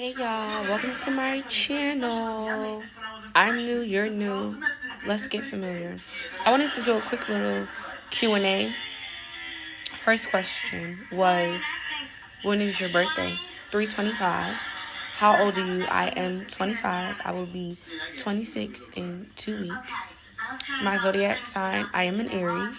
Hey y'all, welcome to my channel. I'm new, you're new. Let's get familiar. I wanted to do a quick little Q&A. First question was, when is your birthday? 3/25. How old are you? I am 25. I will be 26 in 2 weeks. My zodiac sign, I am an Aries.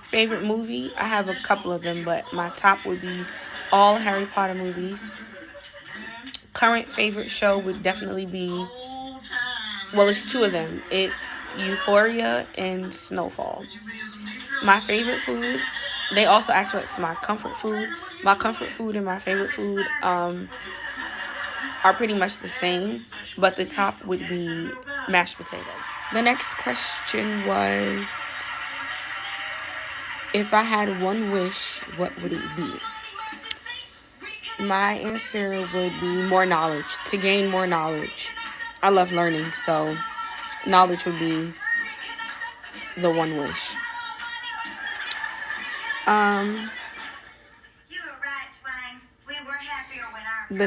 Favorite movie, I have a couple of them, but my top would be all Harry Potter movies. Current favorite show would definitely be, well, it's two of them. It's Euphoria and Snowfall. My favorite food, they also asked what's my comfort food. My comfort food and my favorite food are pretty much the same, but the top would be mashed potatoes. The next question was, if I had one wish, what would it be? My answer would be more knowledge, to gain more knowledge. I love learning, so knowledge would be the one wish. The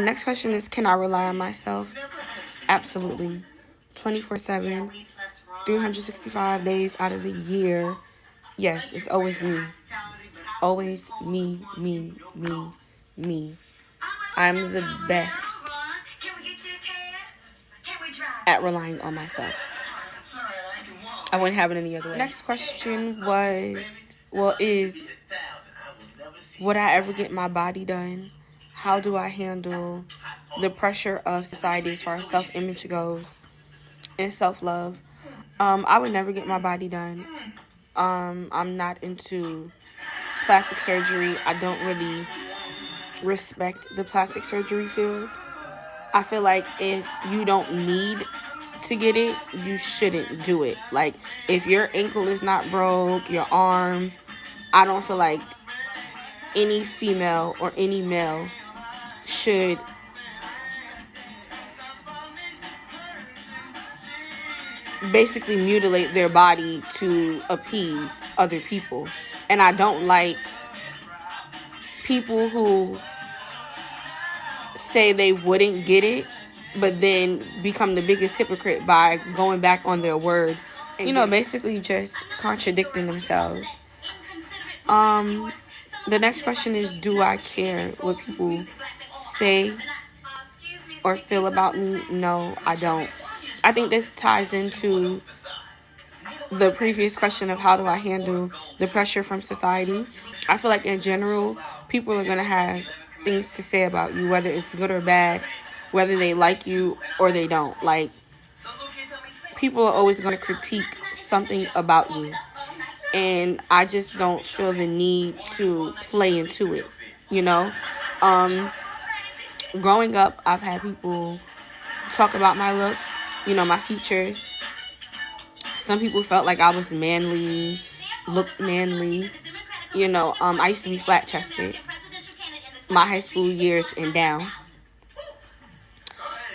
next question is, can I rely on myself? Absolutely. 24/7, 365 days out of the year. Yes, it's always me. Always me, me, me, me. I'm the best at relying on myself. I wouldn't have it any other way. Next question is, would I ever get my body done? How do I handle the pressure of society as far as self-image goes and self-love? I would never get my body done. I'm not into plastic surgery. I don't really respect the plastic surgery field. I feel like if you don't need to get it, you shouldn't do it. Like, if your ankle is not broke, your arm, I don't feel like any female or any male should basically mutilate their body to appease other people. And I don't like people who say they wouldn't get it, but then become the biggest hypocrite by going back on their word. And, basically just contradicting themselves. The next question is, do I care what people say or feel about me? No, I don't. I think this ties into the previous question of how do I handle the pressure from society. I feel like in general, people are going to have things to say about you, whether it's good or bad, whether they like you or they don't. Like, people are always going to critique something about you. And I just don't feel the need to play into it, Growing up, I've had people talk about my looks, my features. Some people felt like I was manly, looked manly. I used to be flat-chested my high school years and down.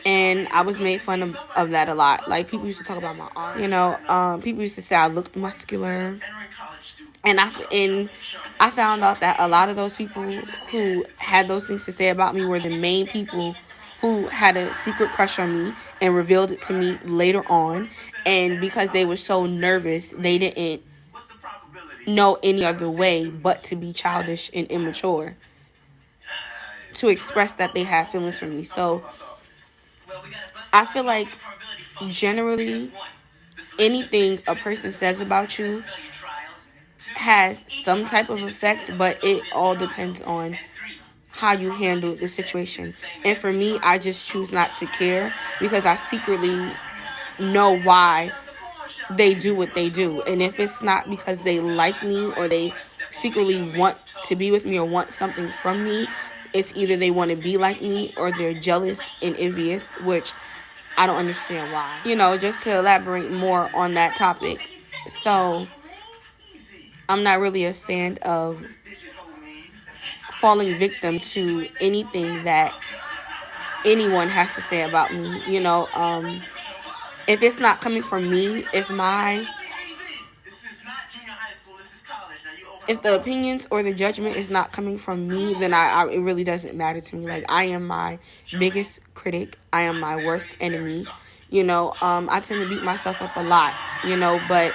And I was made fun of that a lot. Like, people used to talk about my arms. People used to say I looked muscular. And I found out that a lot of those people who had those things to say about me were the main people who had a secret crush on me and revealed it to me later on. And because they were so nervous, they didn't know any other way but to be childish and immature to express that they had feelings for me. So I feel like generally anything a person says about you has some type of effect, but it all depends on how you handle the situation. And for me, I just choose not to care because I secretly know why they do what they do. And if it's not because they like me or they secretly want to be with me or want something from me, it's either they want to be like me or they're jealous and envious, which I don't understand why. Just to elaborate more on that topic. So I'm not really a fan of falling victim to anything that anyone has to say about me. If it's not coming from me, if my if the opinions or the judgment is not coming from me, then it really doesn't matter to me. Like, I am my biggest critic. I am my worst enemy. I tend to beat myself up a lot, but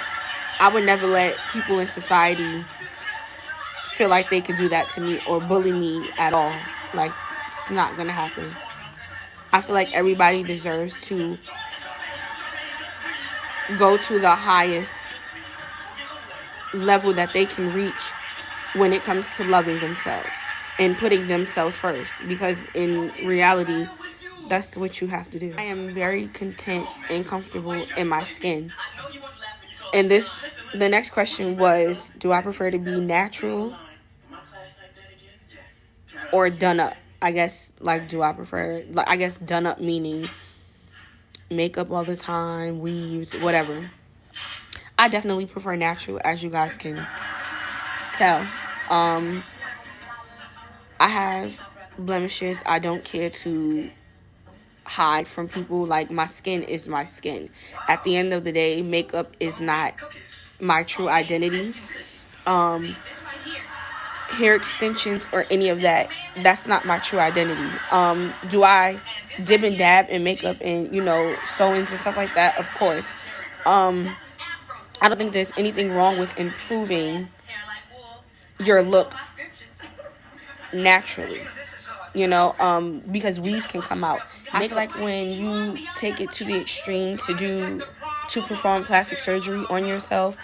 I would never let people in society feel like they could do that to me or bully me at all. Like, it's not gonna happen. I feel like everybody deserves to go to the highest level that they can reach when it comes to loving themselves and putting themselves first, because in reality, that's what you have to do. I am very content and comfortable in my skin. And the next question was, do I prefer to be natural or done up? I guess, do I prefer, done up meaning makeup all the time, weaves, whatever. I definitely prefer natural, as you guys can tell. I have blemishes. I don't care to hide from people. Like, my skin is my skin. At the end of the day, makeup is not my true identity. Hair extensions or any of that, that's not my true identity. Do I dib and dab in makeup and, sew-ins and stuff like that? Of course. I don't think there's anything wrong with improving your look naturally, because weaves can come out. I feel like when you take it to the extreme to perform plastic surgery on yourself,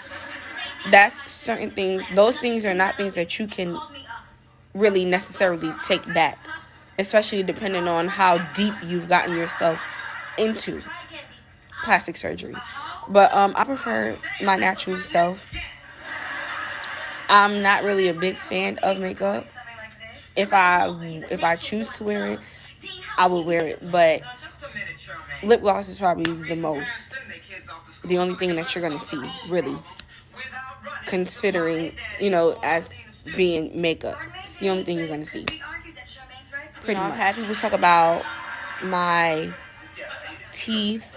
that's certain things. Those things are not things that you can really necessarily take back, especially depending on how deep you've gotten yourself into plastic surgery. But I prefer my natural self. I'm not really a big fan of makeup. If I choose to wear it, I would wear it. But lip gloss is probably the only thing that you're going to see, really, considering, as being makeup. It's the only thing you're going to see. Pretty much. I've had people talk about my teeth.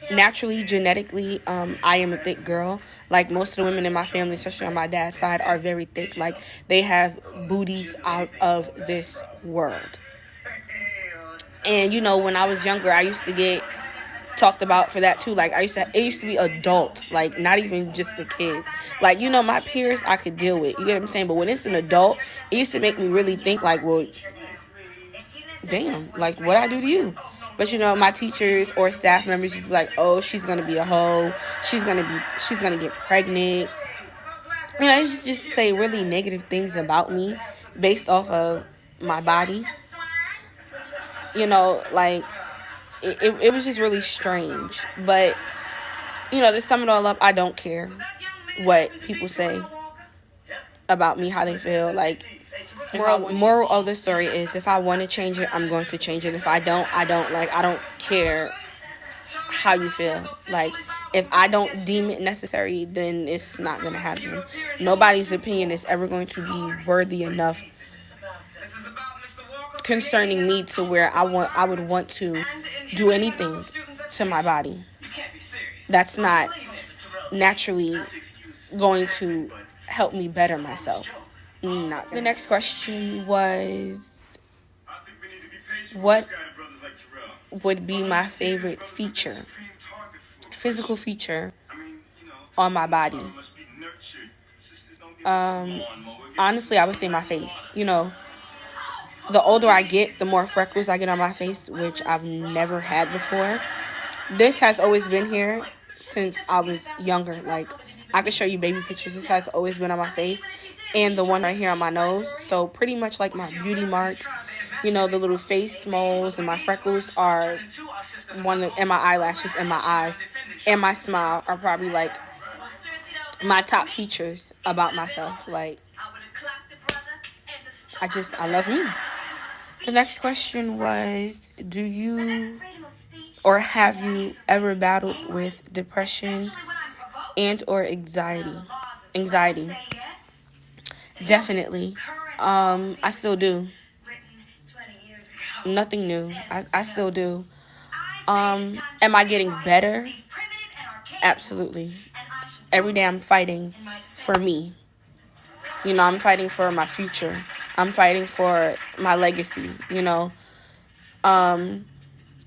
Naturally, genetically, I am a thick girl. Like, most of the women in my family, especially on my dad's side, are very thick. Like, they have booties out of this world. And, when I was younger, I used to get talked about for that too. Like, it used to be adults, like, not even just the kids. Like, my peers I could deal with. You get what I'm saying? But when it's an adult, it used to make me really think, like, well, damn, like, what I do to you? But, my teachers or staff members used to be like, oh, she's going to be a hoe. She's going to get pregnant. They just say really negative things about me based off of my body. Like, it was just really strange. But, to sum it all up, I don't care what people say about me, how they feel. Like, moral of the story is, if I want to change it, I'm going to change it. If I don't, I don't. Like, I don't care how you feel. Like, if I don't deem it necessary, then it's not going to happen. Nobody's opinion is ever going to be worthy enough concerning me to where I would want to do anything to my body. That's not naturally going to help me better myself. The next question was, what would be my favorite physical feature on my body? Honestly, I would say my face. The older I get, the more freckles I get on my face, which I've never had before. This has always been here since I was younger. Like, I could show you baby pictures. This has always been on my face. And the one right here on my nose. So pretty much like my beauty marks, the little face moles and my freckles are and my eyelashes and my eyes and my smile are probably like my top features about myself. Like, I love me. The next question was, do you or have you ever battled with depression and or anxiety? Definitely. I still do. Nothing new. I still do. Am I getting better? Absolutely. every day I'm fighting for me. You know, I'm fighting for my future. I'm fighting for my legacy, you know.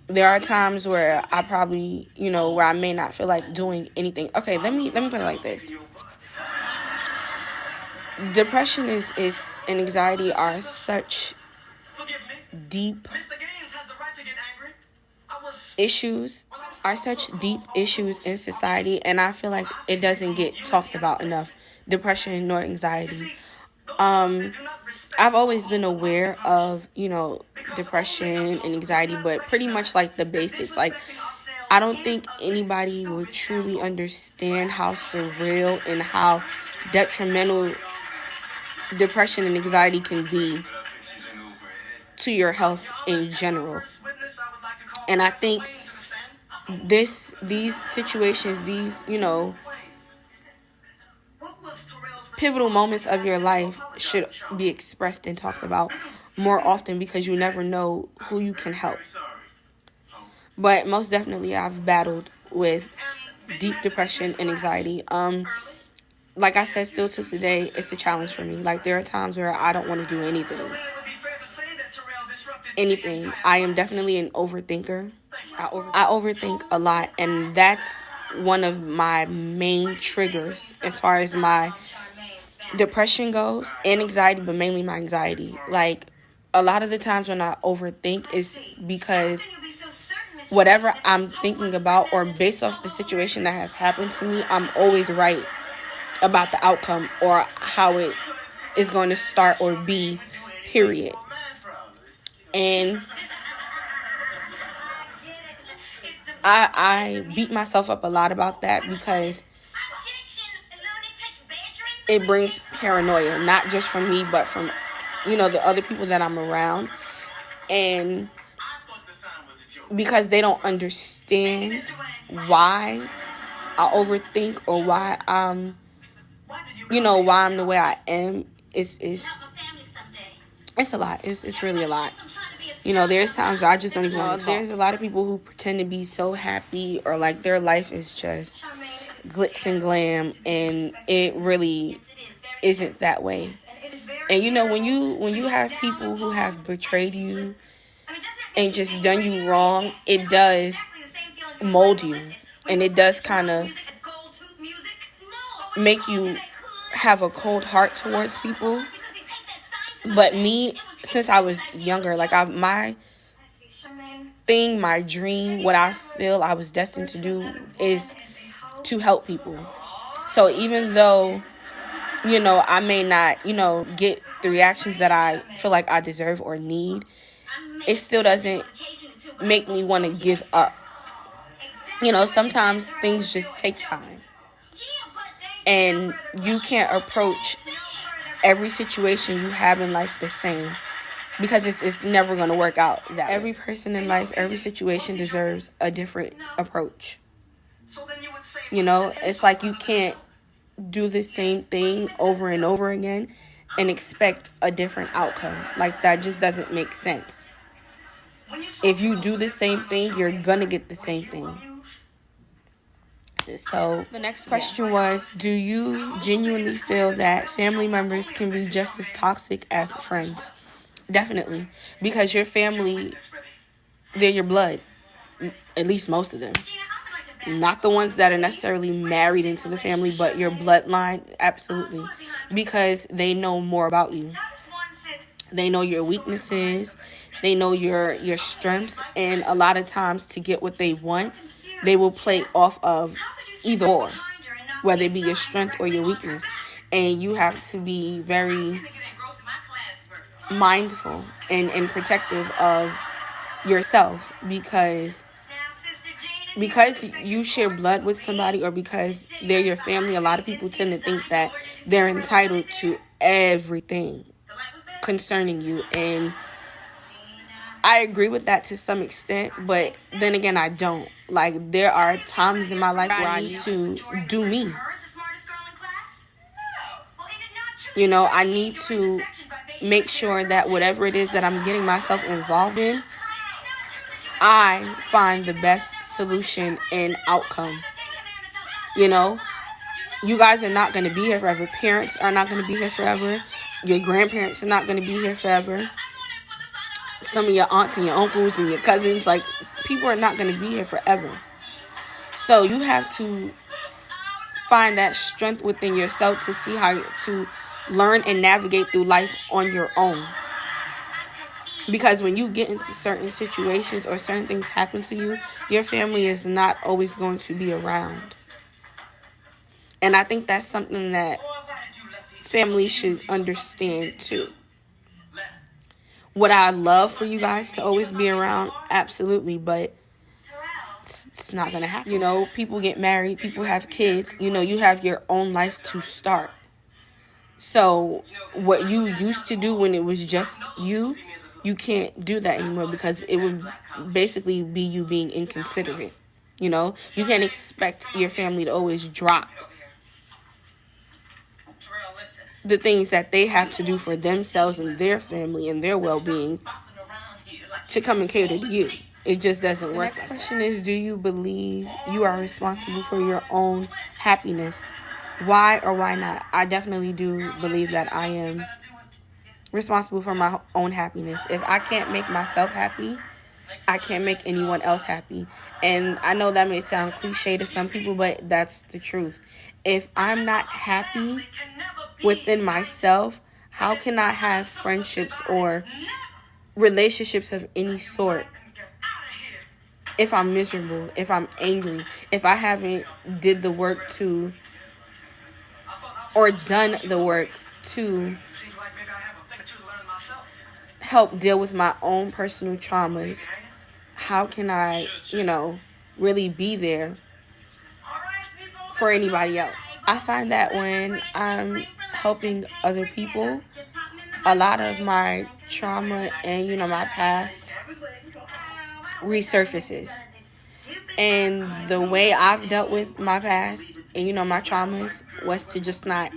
There are times where I probably, you know, where I may not feel like doing anything. Okay, let me put it like this. Depression is and anxiety are such deep issues, in society, and I feel like it doesn't get talked about enough. Depression nor anxiety. I've always been aware of, you know, depression and anxiety, but pretty much like the basics. Like, I don't think anybody will truly understand how surreal and how detrimental depression and anxiety can be to your health in general. And I think these situations, these, you know, pivotal moments of your life should be expressed and talked about more often, because you never know who you can help. But most definitely, I've battled with deep depression and anxiety. Like I said, still to today, it's a challenge for me. Like, there are times where I don't want to do anything. I am definitely an overthinker. I overthink a lot, and that's one of my main triggers as far as my depression goes, and anxiety, but mainly my anxiety. Like, a lot of the times when I overthink is because whatever I'm thinking about, or based off the situation that has happened to me, I'm always right about the outcome or how it is going to start or be, period. And I beat myself up a lot about that, because it brings paranoia, not just from me, but from, you know, the other people that I'm around. And because they don't understand why I overthink, or why I'm the way I am, it's a lot. It's really a lot. You know, there's times where I just don't even want to talk. There's a lot of people who pretend to be so happy, or like their life is just glitz and glam, and it really isn't that way. And you know, when you have people who have betrayed you and just done you wrong, it does mold you, and it does kind of make you have a cold heart towards people. But me, since I was younger, like, my dream, what I feel I was destined to do is to help people. So even though, you know, I may not, you know, get the reactions that I feel like I deserve or need, it still doesn't make me want to give up. You know, sometimes things just take time. And you can't approach every situation you have in life the same, because it's never going to work out that way. Every person in life, every situation deserves a different approach. You know, it's like you can't do the same thing over and over again and expect a different outcome. Like, that just doesn't make sense. If you do the same thing, you're going to get the same thing. So the next question was, do you genuinely feel that family members can be just as toxic as friends? Definitely. Because your family, they're your blood. At least most of them. Not the ones that are necessarily married into the family, but your bloodline, absolutely. Because they know more about you. They know your weaknesses. They know your strengths. And a lot of times, to get what they want, they will play off of either or, whether it be your strength or your weakness. And you have to be very mindful and protective of yourself, because you share blood with somebody, or because they're your family. A lot of people tend to think that they're entitled to everything concerning you, and I agree with that to some extent, but then again, I don't. Like, there are times in my life where I need to do me. You know, I need to make sure that whatever it is that I'm getting myself involved in, I find the best solution and outcome. You know, You guys are not going to be here forever. Parents are not going to be here forever. Your grandparents are not going to be here forever. Some of your aunts and your uncles and your cousins, like, people are not going to be here forever. So you have to find that strength within yourself to see how to learn and navigate through life on your own. Because when you get into certain situations or certain things happen to you, your family is not always going to be around. And I think that's something that families should understand too. Would I love for you guys to always be around? Absolutely, but it's not going to happen. You know, people get married, people have kids. You know, you have your own life to start. So what you used to do when it was just you can't do that anymore, because it would basically be you being inconsiderate. You know, you can't expect your family to always drop the things that they have to do for themselves and their family and their well-being to come and cater to you. It just doesn't work. The next question is, do you believe you are responsible for your own happiness? Why or why not? I definitely do believe that I am responsible for my own happiness. If I can't make myself happy, I can't make anyone else happy. And I know that may sound cliche to some people, but that's the truth. If I'm not happy within myself, how can I have friendships or relationships of any sort if I'm miserable, if I'm angry, if I haven't did the work to, or done the work to help deal with my own personal traumas? How can I, really be there for anybody else? I find that when I'm helping other people, a lot of my trauma and, my past resurfaces. And the way I've dealt with my past and, my traumas was to just not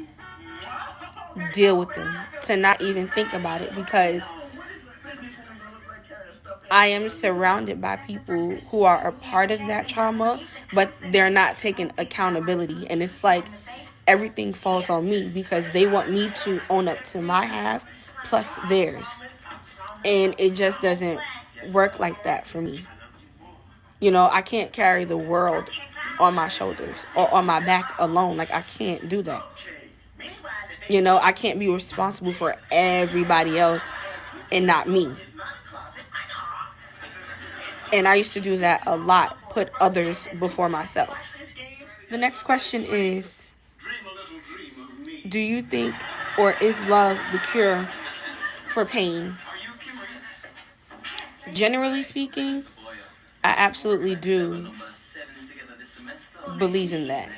deal with them, to not even think about it, because I am surrounded by people who are a part of that trauma, but they're not taking accountability. And it's like everything falls on me because they want me to own up to my half plus theirs. And it just doesn't work like that for me. I can't carry the world on my shoulders or on my back alone. Like, I can't do that. I can't be responsible for everybody else and not me. And I used to do that a lot, put others before myself. The next question is, do you think, or is love the cure for pain? Generally speaking, I absolutely do believe in that.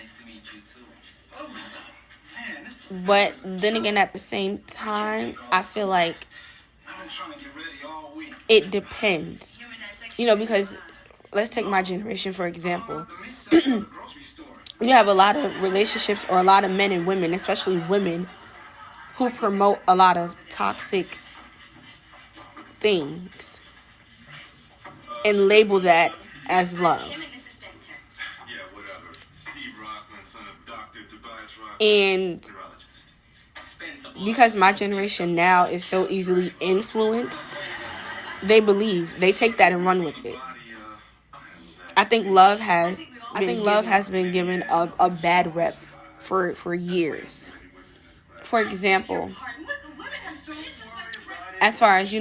But then again, at the same time, I feel like it depends. Because let's take my generation, for example. You have a lot of relationships, or a lot of men and women, especially women, who promote a lot of toxic things and label that as love. And because my generation now is so easily influenced, they take that and run with it. I think love has been given a bad rep for years. For example, as far as,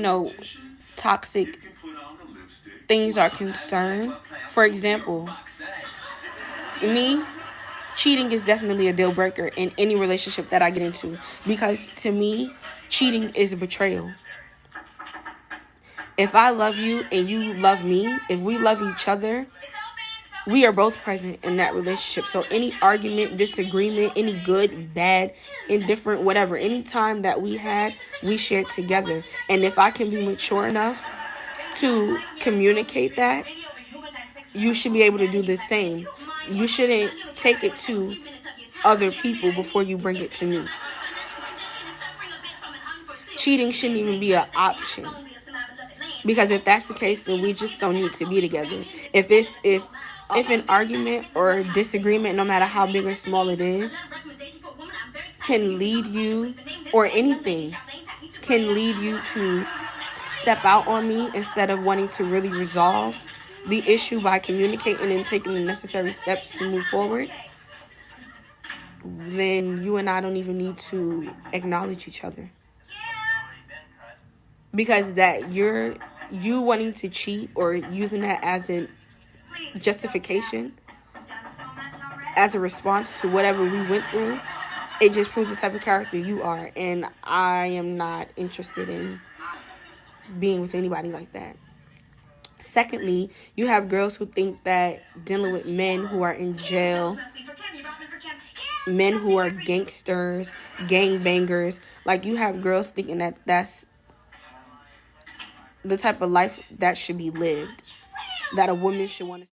toxic things are concerned, for example, me, cheating is definitely a deal breaker in any relationship that I get into, because to me, cheating is a betrayal. If I love you and you love me, if we love each other, we are both present in that relationship. So any argument, disagreement, any good, bad, indifferent, whatever, any time that we had, we shared together. And if I can be mature enough to communicate that, you should be able to do the same. You shouldn't take it to other people before you bring it to me. Cheating shouldn't even be an option. Because if that's the case, then we just don't need to be together. If an argument or disagreement, no matter how big or small it is, can lead you, or anything can lead you to step out on me instead of wanting to really resolve the issue by communicating and taking the necessary steps to move forward, then you and I don't even need to acknowledge each other. Because that you wanting to cheat or using that as a justification, as a response to whatever we went through, it just proves the type of character you are. And I am not interested in being with anybody like that. Secondly, you have girls who think that dealing with men who are in jail, men who are gangsters, gangbangers, like you have girls thinking that that's the type of life that should be lived, that a woman should want to